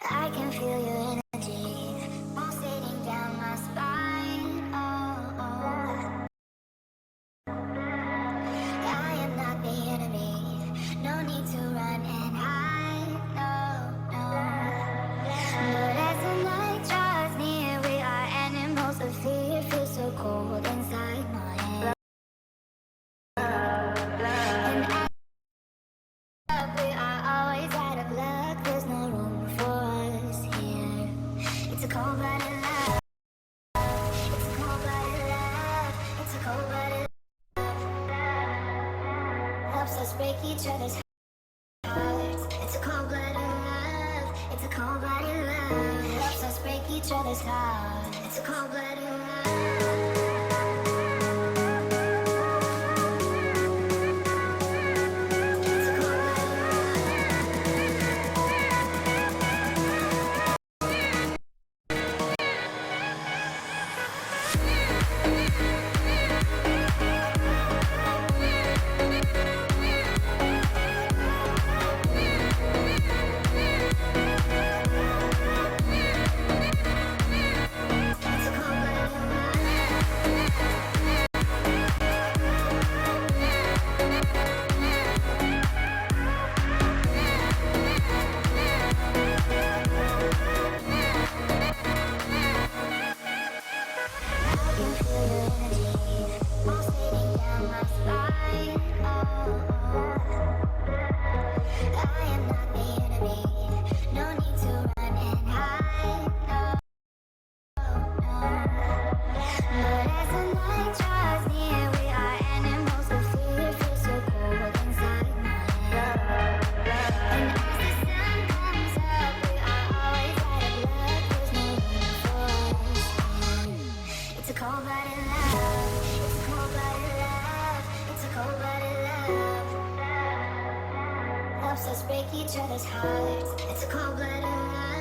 I can feel your energy pulsating down my spine. Oh, oh. I am not the enemy. No need to run and hide. No, no. But as the night draws near, we are animals of fear. Feel so cold inside my head. And we are always out of luck. There's no room for us here. It's a cold-blooded love. It's a cold-blooded love. It's a cold-blooded love. Helps us break each other's hearts. It's a cold-blooded love. It's a cold-blooded love. Helps us break each other's hearts. It's a cold-blooded love. Break each other's hearts. It's a cold-blooded love.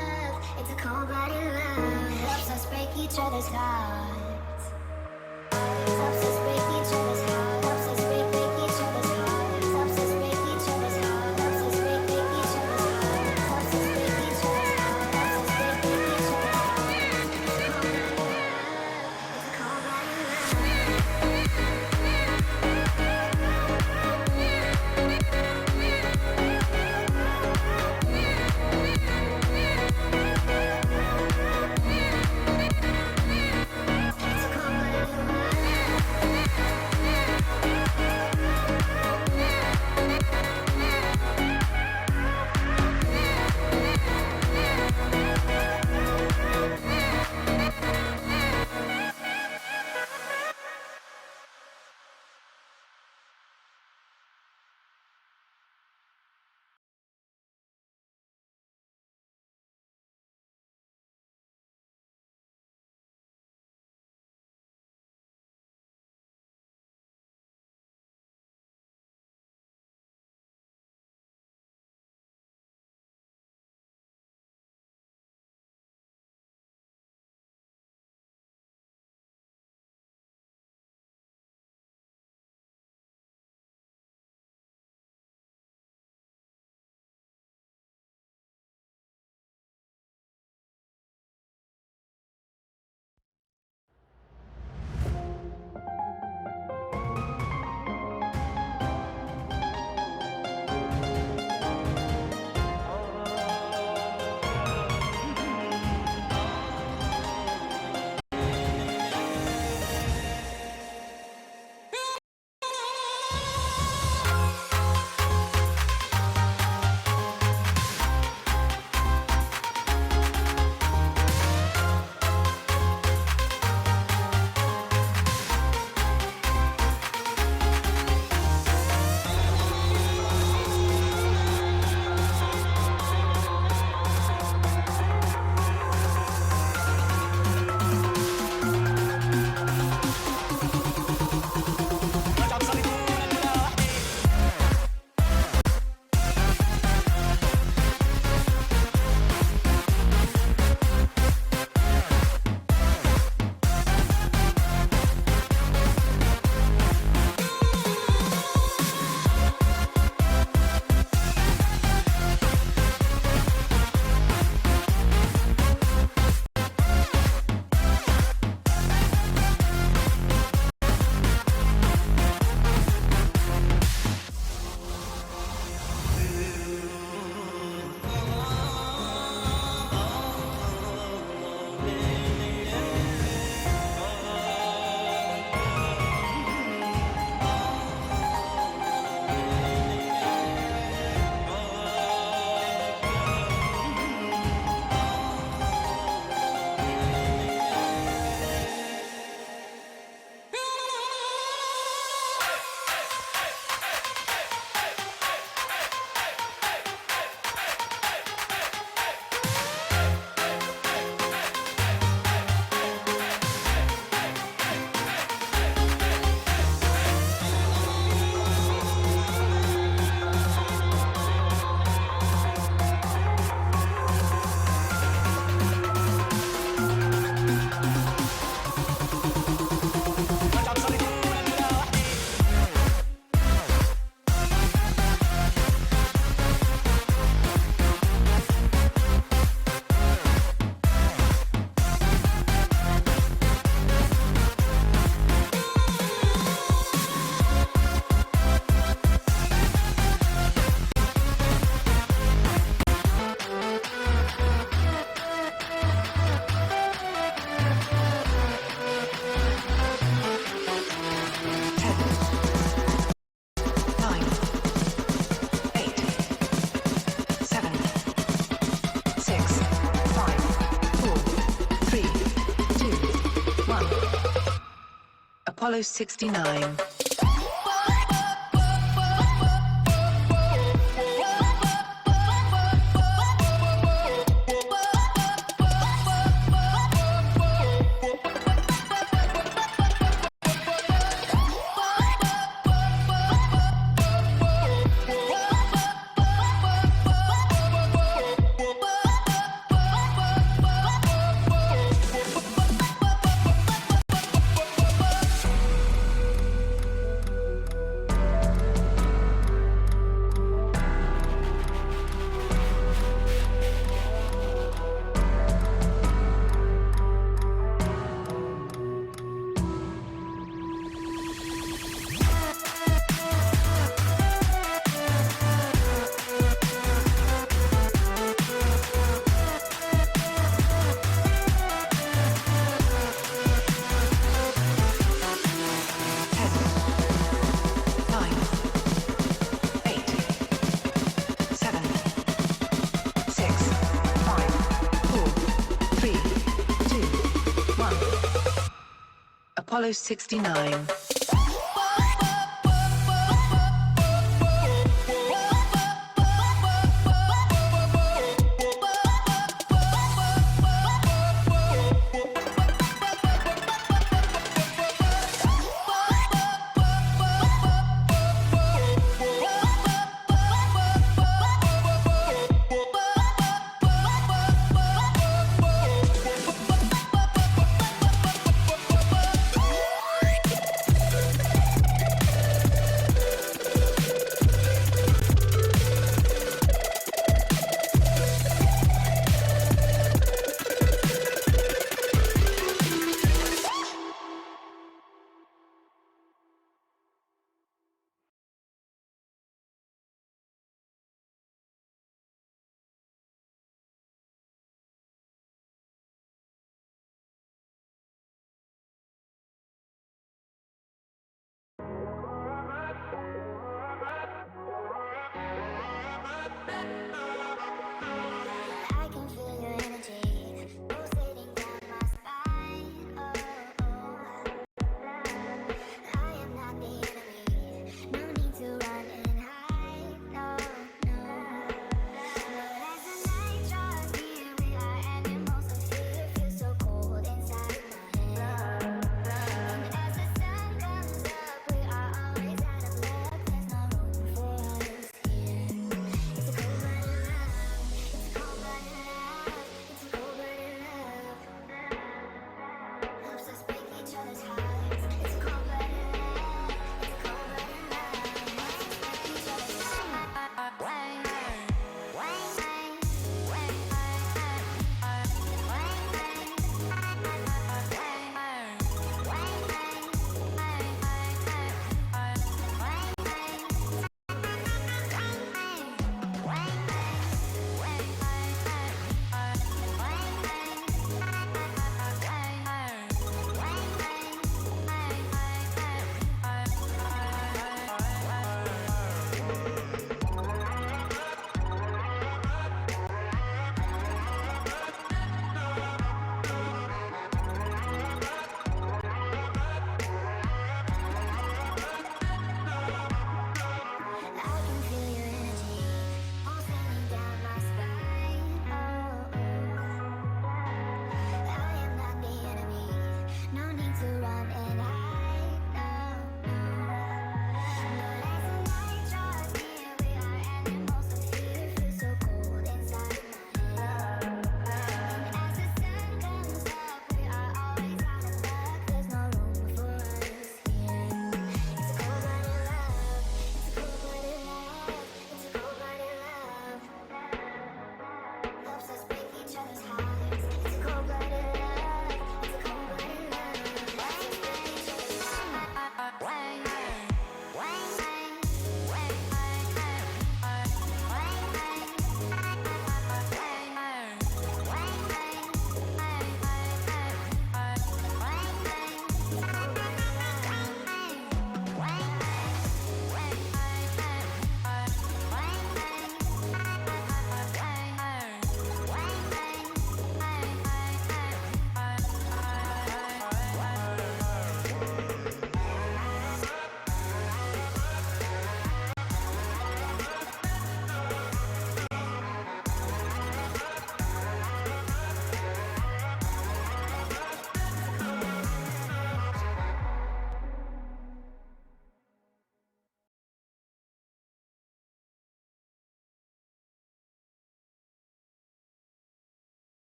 It's a cold-blooded love. Helps us break each other's hearts. Helps us break each other's hearts. Helps us break each other's hearts. Helps us break each other's hearts. Helps us break each other's hearts. Helps us break each other's hearts. Helps us break each other's hearts. It's a cold-blooded love. It's a cold-blooded love. Apollo 69. Apollo 69.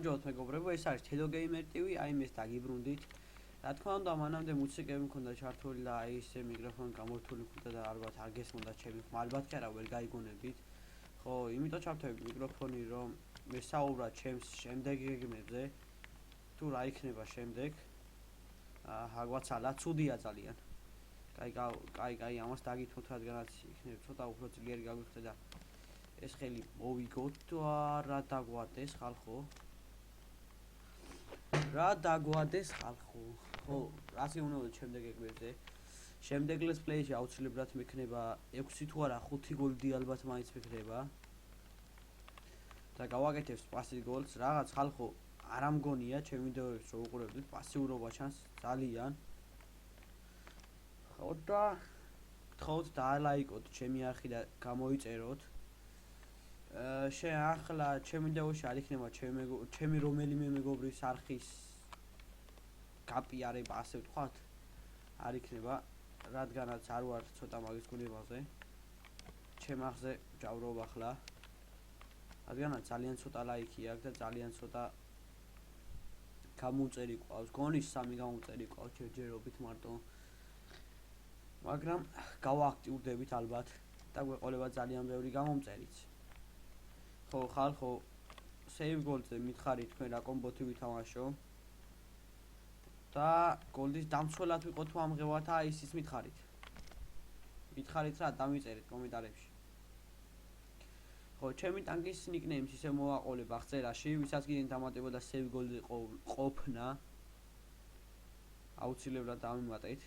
გამარჯობათ მეგობრებო, ეს არის Hello Gamer TV, აი მეს დაგიბრუნდით. რა თქმა უნდა, მანამდე მუსიკები მქონდა ჩართული და აი ესე მიკროფონი გამორთული მქონდა და ალბათ არ გესმოდა ჩემი ხმა, ალბათ კი არა, ვერ გაიგონებდით. ხო, იმიტომ ჩავთავები მიკროფონი, რომ მესაუბრა ჩემს შემდეგ გეგმებზე. თუ რა იქნება შემდეგ? აგვაცალა, ცუდია ძალიან. კაი, ამას დაგითმოთ, რადგანაც იქნება ცოტა უფრო ძლიერი გაგვიხდა და ეს ხელი მოვიგოთ თუ არა დაგვადეს ხალხო? რა დაგვადეს ხალხო? ხო, რასი უნდა შემდეგ ეგრეზე. შემდეგ let's play-ში აუცილებლად მექნება 6 თუ არა 5 გოლდი ალბათ მაინც მექნება. და გავაკეთებ პასივ გოლს, რაღაც ხალხო არ ამგონია ჩემ ვიდეოებს რო უყურებდით, პასიურობა ჩანს ძალიან. ხო და გთხოვთ დაალაიკოთ ჩემი არხი და გამოიწეროთ. ახლა ჩემ ვიდეოში არ იქნება ჩემი რომელიმე მეგობრის არხის გაპიარება, ასე ვთქვათ. არ იქნება, რადგანაც არ ვარ ცოტა მაგის გულებაზე. ჩემ არხზე ვჯავრობ ახლა. რადგანაც ძალიან ცოტა ლაიქი აქვს და ძალიან ცოტა გამოწერი ყავს. გონის 3 გამოწერი ყავს ჯერჯერობით მარტო. მაგრამ გავააქტიურდებით ალბათ და გვეყოლება ძალიან ბევრი გამომწერიც. ხო, ხალხო, save gold-ზე მითხარით თქვენ რა კომბოთი ვითამაშო. და გოლდის დამცველად ვიყო თუ ამღევა და ისიც მითხარით. მითხარით რა, დამიწერეთ კომენტარებში. ხო, ჩემი ტანკის nicknames ისე მოვაყოლებ აღწერაში, ვისაც გინდ დამატებოდა save gold-ზე ყოფნა. აუცილებლად დამიმატეთ.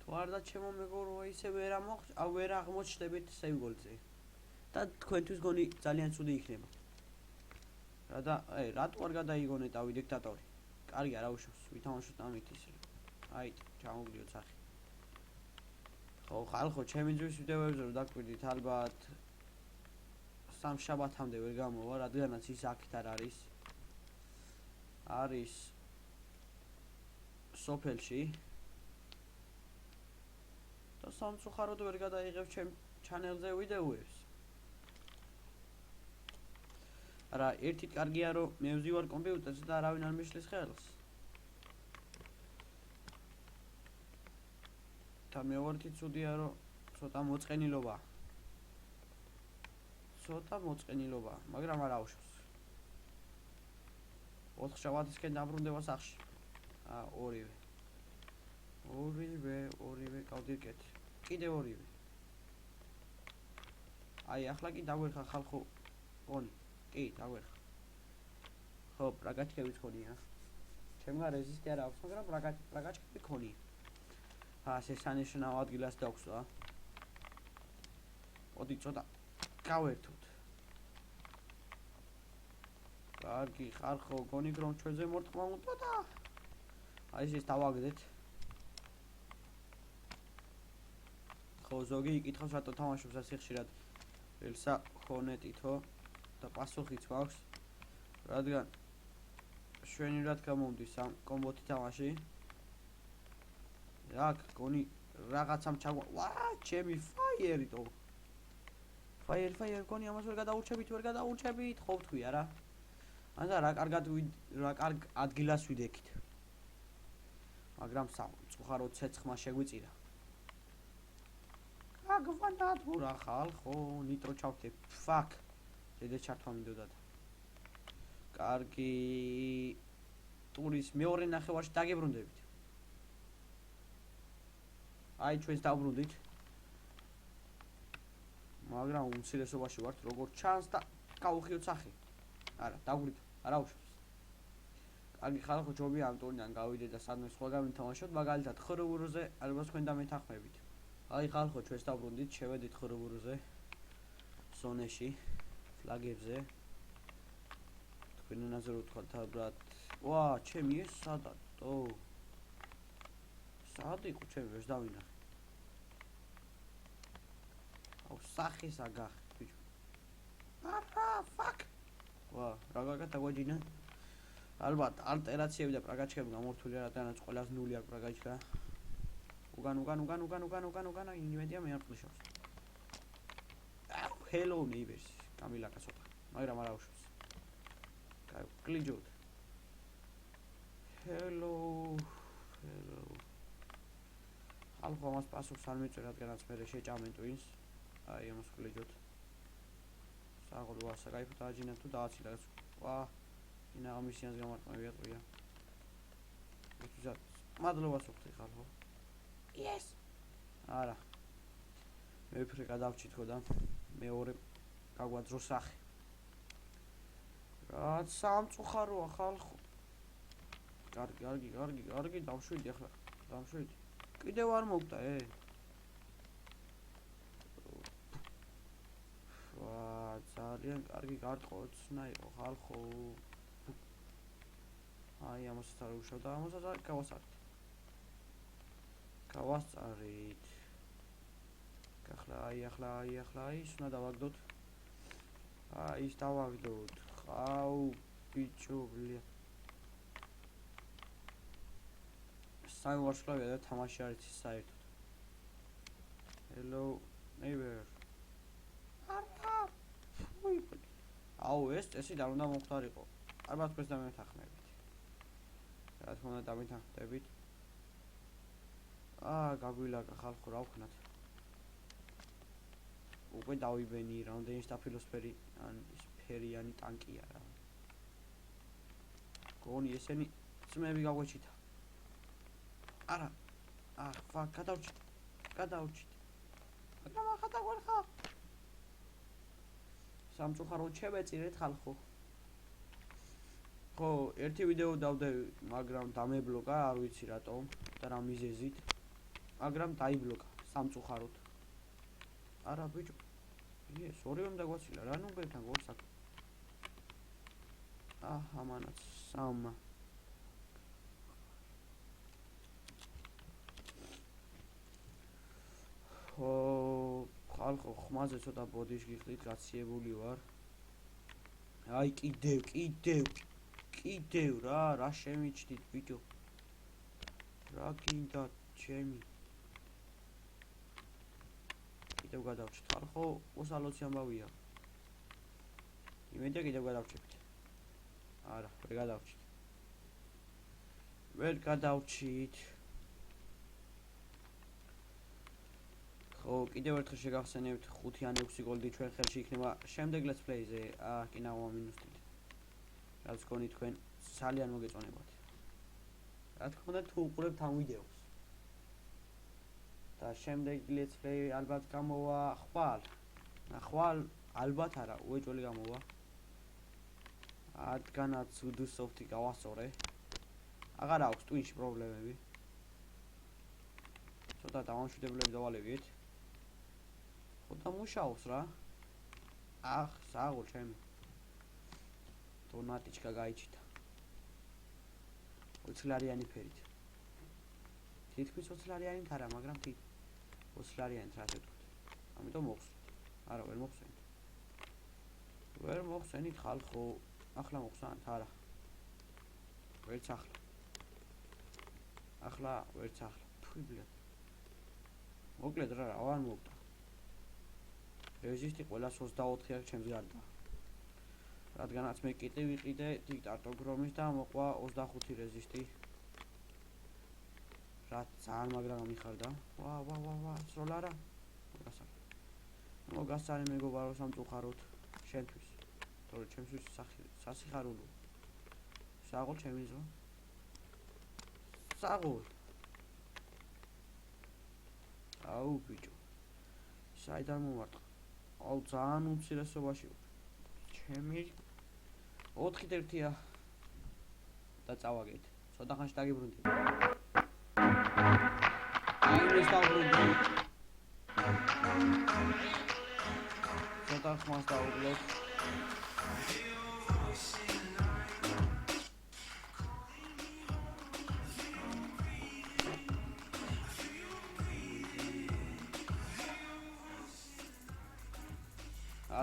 თუ არ და ჩემო მეგობრებო, ისე ვერ აღმოჩნდებით save gold-ზე. და თქვენთვის გონი ძალიან ცუდი იქნება. რატო არ გადაიგონეთ ავი დიქტატორი? კარგი არა უშავს, ვითამაშოთ ამით ისე. აი, ჩამოვიდიოთ სახე. ხო, ხალხო, ჩემი ძვის ვიდეოებზე რომ დაგვიდით, ალბათ სამშაბათამდე ვერ გამოვა, რადგანაც ის აქეთ არ არის. არის სოფელში. და სამწუხაროდ ვერ გადაიღებ ჩემ ჩანელზე ვიდეოებს. არა, ერთით კარგია რომ მე ვზივარ კომპიუტერზე და არავინ არ მიშლის ხელს. და მეორეთი ცუდია რომ ცოტა მოწყენილობა, მაგრამ არ აუშვს. 4 შაბათისკენ დაბრუნდება სახში. ორივე გავდირკეთ. კიდე ორივე. აი, ახლა კი დაგვერხა ხალხო გონი. კი, დაგვერხა. ხო, პრაგაჩკები გქონია. ჩემგან რეზისტი არ აქვს, მაგრამ პრაგაჩკები გქონია. ასე სანიშნავ ადგილას დავხსვა. მოდი ცოტა გავერთოთ. კარგი, ხალხო, გონი რომ ჩვენზე მორტყმა უნდა და აი ეს დავაგდეთ. ხო, ზოგი იკითხავს რატო თამაშობს ასე ხშირად. ელსა ხონეტითო და პასუხიც გვაქვს. რადგან შვენივრად გამომდის ამ კომბოთი თამაში. აქ გონი რაღაცამ ვა, ჩემი ფაიერიტო. ფაიერ გონი ამას ვერ გადაურჩებით, ხო ვთქვი არა? ანდა რა კარგ ადგილას ვიდექით. მაგრამ სამწუხაროდ ცეცხლმა შეგვიწირა. აგვანად ურა ხალხო, ნიტრო ჩავთებ. ფაკ. დედე ჩართვა მინდოდა. კარგი. ტურის მეორე ნახევარში დაგებრუნდებით. აი ჩვენს დავბრუნდით. მაგრამ უმცირესობაში ვართ, როგორც ჩანს და გავუხიოთ სახე. არა, დაგვიდით, არა უშვებს. კარგი ხალხო, ჯობია ამ ტურიდან გავიდეთ და სადმე სხვა გამითამაშოთ, მაგალითად ხრუვურზე, ალბათ თქვენ და მეთანხმებით. აი ხალხო, ჩვენს დავბრუნდით, შევედით ხრუვურზე. ზონეში, ფლაგებზე. თქვენ ენაზე რო ვთქვათ, ბრატ. ვა, ჩემი ეს სადათო. სად იყო ჩემი ვერ დავინახე. აუ სახის აგახ, ბიჭო. ფაკ. ვა, რა გაგატაგვაჯინა? ალბათ ალტერაციები და პრაგაჩკები გამორთულია, რადგანაც ყველას 0 აქვს პრაგაჩკა. უგან, იმედია მე არ ყლიშავს. Hello neighbors, გამილაკა ცოტა, მაგრამ არ აუშვებს. სკლიჯოთ. Hello. ხალხო ამას პასუხს არ მიწვე, რადგანაც მე შეჭამენ ტვინს. აი ამას სკლიჯოთ. საღოლო ასაკაიფო დააჯინა თუ დააცი რაღაც. ვა. ინა ამისიანს გამარტყმებია ტვია. ეთუზად მადლობა სუხთი ხალხო. Yes. არა. მე ვფიქრე გადავჭით ხო და მეორე გაგვაძრო სახე. რაც სამწუხაროა ხალხო. კარგი, დავშვიდი ახლა. დავშვიდი. კიდევ არ მოგდა, ძალიან კარგი გარტყოცნა იყო ხალხო. აი ამასაც არ უშავდა, ამასაც არ გავასწარით. ახლა ის უნდა დავაგდოთ. ის დავაგდოთ. ხაუ ბიჭო, ბლია. საიმარშლავია და თამაში არის ის საერთოდ. Hello neighbor. აუ ეს წესი და უნდა მოხდარიყო. ალბათ თქვენს და მეთანხმებით. რა თქმა უნდა დამეთანხმდებით. გაგვილაკა ხალხო რა ვქნათ. უკვე დავიბენი რამდენი სტაფილოსფერი ან სფერიანი ტანკია რა. გონი ესენი ძმები გაგვეჩითა. არა. გადავჭით. მაგრამ ახლა დაგვერხა. სამწუხაროდ შევეწირეთ ხალხო. ხო, ერთი ვიდეო დავდევი, მაგრამ დამებლოკა, არ ვიცი რატომ და რა მიზეზით. მაგრამ დაიბლოკა სამწუხაროდ. არა ბიჭო. ეს ორივემ დაგვაცილა, რა ნუბერთან გორსაკ. ამანაც სამა. ხალხო, ხმაზე ცოტა ბოდიშ გიხდით, გაციებული ვარ. აი კიდევ რა შემიჩდით ბიჭო. რა გინდა ჩემი. კიდევ გადავჭით ხალხო, უსალოცი ამბავია. იმედია კიდევ გადავჭით. არა, ვერ გადავჭით. ხო, კიდევ ერთხელ შეგახსენებთ 5 ან 6 გოლდი ჩვენ ხელში იქნება შემდეგ let's play-ზე, კინავა მინუსით. რაც გონი თქვენ ძალიან მოგეწონებათ. რა თქმა უნდა თუ უყურებთ ამ ვიდეოს. და შემდეგ let's play ალბათ გამოვა ხვალ ალბათ არა, უეჭველი გამოვა. რადგანაც Ubisoft-ი გავასწორე. აღარ აქვს Twitch-ში პრობლემები. ცოტა დამამშვიდებლები დავალევით. ხოდა მუშაობს რა. საღოლ ჩემი. დონატიჩკა გაიჩიტა. 20 ლარიანი ფერით. თითქმის 20 ლარიანით არა, მაგრამ 20 ლარიანით რა შევთქვით. ამიტომ მოხსნით. არა, ვერ მოხსენით ხალხო. ახლა მოხსნით, არა. ვერც ახლა. ფუი ბლად. მოკლედ რა არ მოგდა. რეზისტი ყველას 24 აქვს ჩემს გარდა. რადგანაც მე კიტი ვიყიდე დიქტატორგრომის და მოყვა 25 რეზისტი. რა ძალიან მაგრა გამიხარდა. ვა, სროლა რა. მოგასწარი მეგობარო სამწუხაროდ შენთვის. თორე ჩემთვის სასიხარულო. საღოლ ჩემი ზო. საღოლ. აუ ბიჭო. საიდან მომარტყა. აუ ძალიან უმცირესობაში ვარ. ჩემი 4-1-ია და წავაგეთ. ცოტა ხანში დაგიბრუნდი. ეს დავბრუნდი. ცოტა ხანს დავუყლოთ.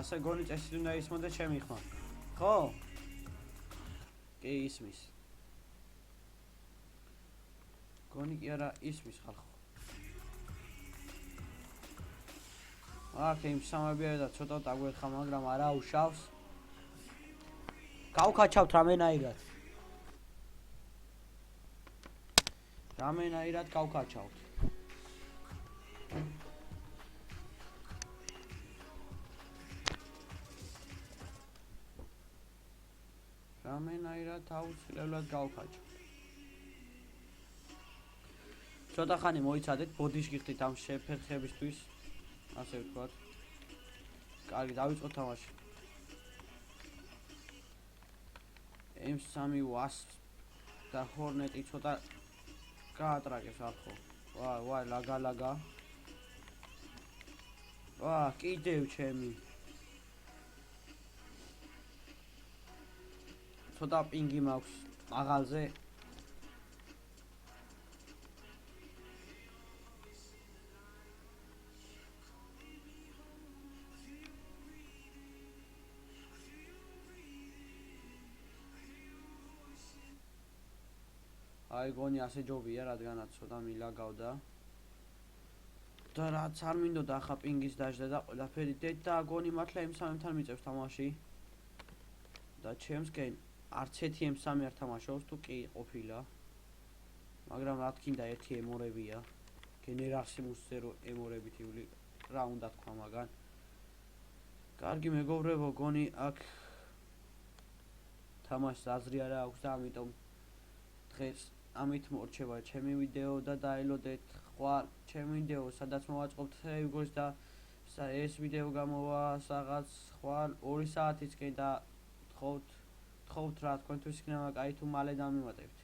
ასე გონი წესი უნდა ისმოდა ჩემი ხმა. ხო? კი ისმის. გონი კი არა ისმის ხალხო. აქ იმ სამებია და ცოტა დაგვერხა, მაგრამ არა უშავს. გავკაჩავთ რამენაირად. რამენაირად გავკაჩავთ. რამენაირად აუცილებლად გავკაჩავთ. ცოტა ხანი მოიცადეთ, ბოდიში გიხდით ამ შეფერხებისთვის, ასე ვთქვათ. კარგი, დავიწყოთ თამაში. M3 Wasp და Hornet-ი ცოტა გაატრაკეს ახლა. ვაი, ლაგა. კიდევ ჩემი. ცოტა პინგი მაქვს მაღალზე. აი გონი ასე ჯობია, რადგანაც ცოტა მილაგავდა. და რაც არ მინდოდა ახლა პინგის დაждდა და ყველაფერი და გონი მართლა M3-თან მიწევს თამაში. და ჩემსკენ არც ერთი M3 არ თამაშობს, თუ კი ყოფილა. მაგრამ რა თქინდა ერთი M2-ია. გენერალსიმუსზე რო M2-ით რა უნდა თქვა მაგან. კარგი მეგობრებო, გონი აქ თამაშს აზრი არა აქვს და ამიტომ დღეს ამით მორჩება ჩემი ვიდეო და დაელოდეთ ხვალ ჩემი ვიდეო, სადაც მოვაწყობთ რეგულს და ეს ვიდეო გამოვა რაღაც ხვალ 2 საათისკენ და თხოვთ რა თქვენთვის იქნება კაი თუ მალე დამივატებთ.